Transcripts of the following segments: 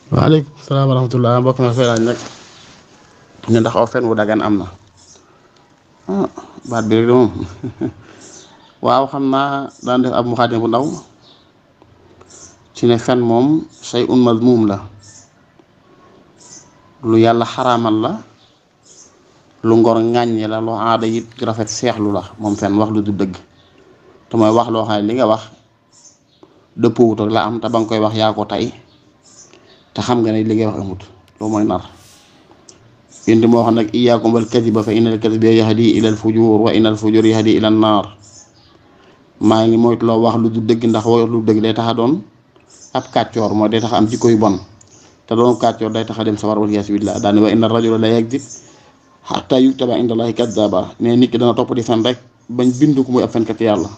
waaleykum salaam wa rahmatulah mbokk na fay laaj nag ne ndax aw fen wu dagan am na baat bi rek de moom waaw xam naa daan def ab muxaadima bu ndaw ci ne fen moom shay'un mazmuum la lu yàlla xaraamal la lu ngor ŋàññe la lu aada it rafet seexlu la moom fen wax lu du dëgg te mooy wax loo xam ne li nga wax dëppoowut ak la am te ba nga koy wax yaa ko tey te xam nga ne li ngay wax amut loolu mooy nar yénti moo xam nag iyaakum wal kadiba fa innal kadiba yahdi ilal fujur wa innal fujur yahdi ilal naar maa ngi moytu loo wax lu du dëgg ndax wax lu dëgg day tax a doon ab kàccoor mooy day tax am jikko yu bon te doon kàccoor day tax a dem sawar wal iyaazu billaah daane wa inna rajula la yakdib hatta yuktaba indallahi kaddaaba ne nit ki dana topp di fen rek bañ bindu ko muy ab fenkat yàlla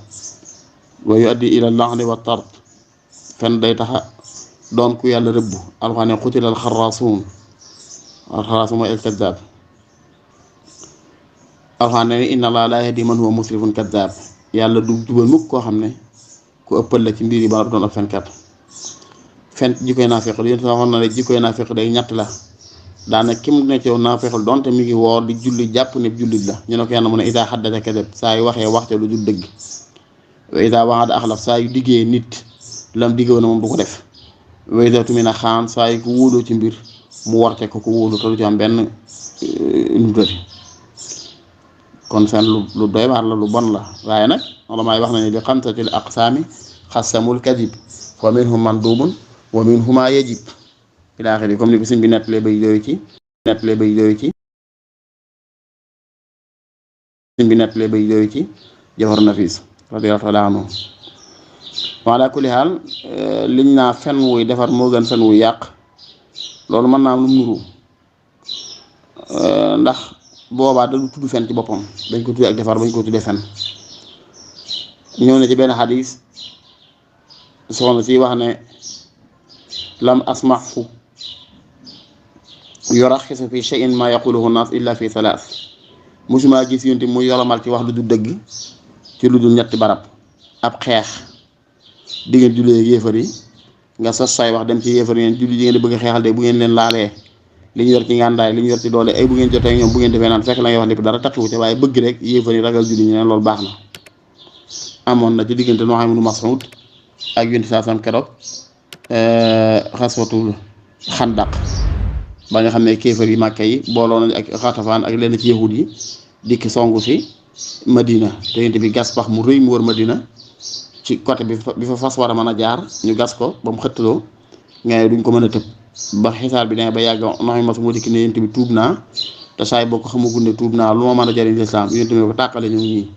wa yuaddi ilal laxni wa tard fen day taxa doon ku yàlla rëbb alxuraan ne xutilal xaraasuun alxaraasuun mooy el kaddaab alxuraan ne inna allaaha laa yahdi man huwa musrifun kaddaab yàlla du jubal mukk koo xam ne ku ëppal la ci mbir yi ba doon ab fenkat fen jikkoy naafeq li yéen waxoon na ne jikkoy naafeq day ñett la daana kim ne ci yow naafequl donte mi ngi woor di julli jàpp ne jullit la ñu ne ko yàlla mu ne idaa xaddasa kadab saa yu waxee waxte lu dul dëgg wa idaa wa'ada axlaf saa yu diggee nit lam diggee woon moom du ko def wa idaa tumina xaan saa yu ko wóoloo ci mbir mu warte ko wóolu te du ci am benn nudati kon fen lu doy waar la lu bon la waaye nag ulamaa yi wax nañu bi xamsatil aqsaami xasamul kadib fa minhum mandubun wa minhum maa yajib ila axiri comme ni ko sëñ bi nettalee bay yooyu ci jafar nafis radiyallaahu taala anhu ala kulli xaal liñ naa fen wuy defar moo gën fen wuy yàq loolu mën naa am lu nuru ndax boobaa da du tudd fen ci boppam dañ ko tuddee ak defar bañ ko tuddee fen ñëw na ci benn xadis soxna si wax ne lam asmahu yuraxisu fi shay'in ma yaquluhu nas illa fi thalath musuma gis yonte muy yolomal ci wax lu du dëgg ci lu dul ñetti barab ab xeex diggante jullee yéefar yi nga sos say wax dem ci yéefar yi julli yi ngeen di bëgg xeexal de bu ngeen leen laalee li ñu yor ci ngàndaay li ñu yor ci doole ay bu ngeen jotee ñoom bu ngeen defee naan fekk la ngay wax lépp dara takkiwu ci waaye bëgg rek yéefar yi ragal julli ñu ne loolu baax na amoon na ci diggante noo xam ne Mas'ud ak yonte saa sam keroog xaswatul xandaq ba nga xam ne kéefar yi màkka yi booloo nañ ak xatafaan ak lenn ci yahud yi dikk songu si Madina te yonte bi gas pax mu rëy mu wër Madina ci côté bi fa fas war a mën a jaar ñu gas ko ba mu xëttaloo ngay duñ ko mën a tëb ba xisaar bi ne ba yàgg noxi mas moo dikk ne yonte bi tuub naa te saay boo ko xamagul ne tuub naa lu ma mën a jariñ lislaam yonte bi ko tàqale ñu ñii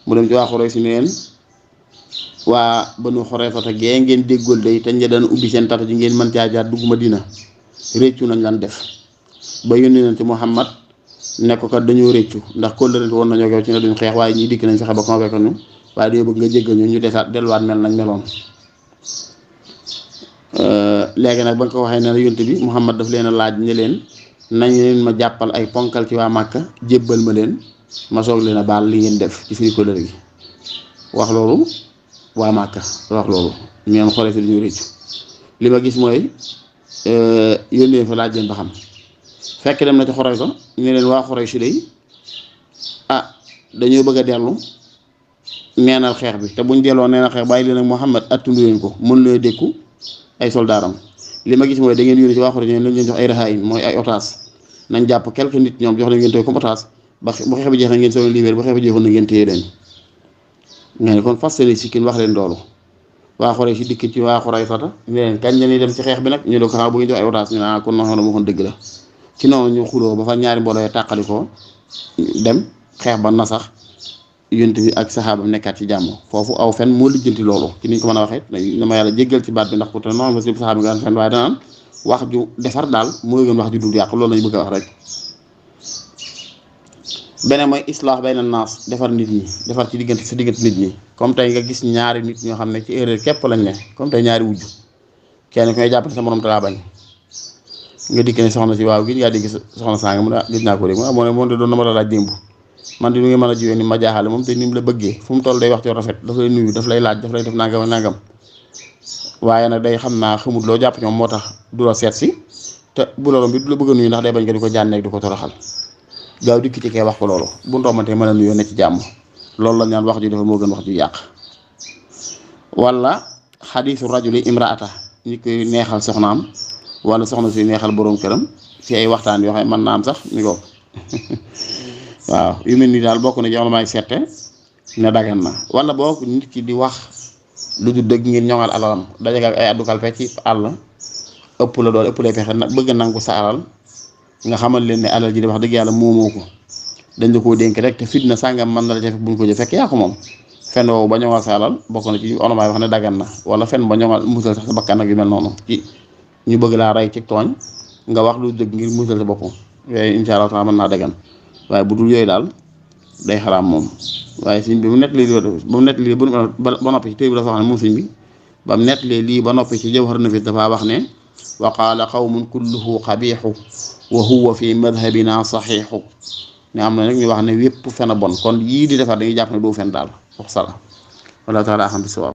mu dem ci waa Xuraysh si neen waa Banu Xurayfa gee ngeen déggool day te ñu daan ubbi seen tata ji ngeen mën caa jaar dugg Madina réccu nañ lan def ba yónni nañ ci Muhammad ne ko kat dañoo réccu ndax kóllërante woon nañoo yow ci ne duñ xeex waaye ñii dikk nañ fexe ba convaincre ñu waaye dañoo bëgg nga jéggal ñu desaat delluwaat mel nañ meloon léegi nag ba nga ko waxee ne la yonte bi Muhammad daf leen a laaj ne leen nañ leen ma jàppal ay ponkal ci waa Màkka jébbal ma leen ma soog leen a baal li ngeen def ci fii kóllëre gi wax loolu waa Màkka wax loolu ñoom xoolee si dañu réccu li ma gis mooy yónnee fa laaj leen ba xam fekk dem na ci Xuraysh ñu leen waa Xuraysh day dañoo bëgg a dellu neenal xeex bi te buñ delloo neenal xeex bàyyi leen ak Muhammad attundu leen ko mën leen dékku ay soldaaram li ma gis mooy da ngeen yónnee ci waa Xuraysh lañ leen jox ay rahayin mooy ay otages nañ jàpp quelques nit ñoom jox leen ngeen tooy comme otage ba bu xeex bi jeex na ngeen soog a libéré bu xeex bi jeexoon na ngeen téye leen nga ne kon fas yéene sikkin wax leen loolu waa Xuraysh si dikk ci waa Xuraysh ne leen kañ la ñuy dem ci xeex bi nag ñu ne ko xaw bu ngeen jox ay otages ñu ne kon noonu moo xoon dëgg la ci noonu ñu xuloo ba fa ñaari mbooloo tàqali ko dem xeex ba na sax yonent bi ak saxaabam nekkaat ci jàmm foofu aw fen moo lijjanti loolu ci niñ ko mën a waxee dama yàlla jéggal ci baat bi ndax ku te noonu si saxaaba nga fen waaye danaan wax ju defar daal mooy gën wax ju dul yàq loolu lañu bëgg a wax rek beneen mooy islaax bayna naas defar nit ñi defar ci diggante sa diggante nit ñi comme tey nga gis ñaari nit ñoo xam ne ci erreur képp lañ ne comme tey ñaari wujj kenn koy jàpp ne sa morom te laa bañ nga dikk ne soxna si waaw gi ngaa dégg soxna saa nga mu ne gis naa ko rek moo ne moom de doon na ma la laaj démb man di nu ngi mën a jiwee ni ma jaaxale moom te ni mu la bëggee fu mu toll day wax ci rafet daf lay nuyu daf lay laaj daf lay def nangam waaye nag day xam naa xamut loo jàpp ñoom moo tax du la seet si te bu loolu bi du la bëgg a nuyu ndax day bañ nga di ko jànneeg di ko toroxal gaaw dikk ci kee wax ko loolu bu ndoomantee mën a nuyoo ne ci jàmm loolu la ñaan wax ju dafa moo gën wax ju yàq. wala xadiisu rajuli imraata ñi koy neexal soxnaam wala soxna si neexal boroom këram ci ay waxtaan yoo xam ne mën naa am sax mi ko waaw yu mel ni daal bokk na jox la may seete ne dagan na wala boo nit ki di wax lu du dëgg ngir ñoŋal alalam daje ak ay addu kalpe ci àll ëpp la doole ëpp lay fexe nag bëgg nangu sa alal nga xamal leen ne alal ji di wax dëgg yàlla moomoo ko dañ la koo dénk rek te fitna sàngam mën na la jafe buñ ko jëf fekk yaa ko moom fen woowu ba ñoŋal sa alal bokk na ci onomaay wax ne dagan na wala fen ba ñoŋal musal sax sa bakkan ak yu mel noonu ci ñu bëgg laa rey ci tooñ nga wax lu dëgg ngir musal sa bopp yooyu insha Allah taala mën naa dagan waaye bu dul yooyu daal day xaraam moom. waaye sëñ bi mu nettali lii ba noppi ci téy bi dafa wax ne moom sëñ bi ba mu nettalee lii ba noppi ci Jawhar Nafis dafa wax ne wa qaala qawmun kulluhu qabiixu wa huwa fi madhabina saxiixu ne am na nag ñu wax ne wépp fen a bon kon yii di defar dañuy jàpp ne doo fen daal wax sala wala taala xam bi sawaab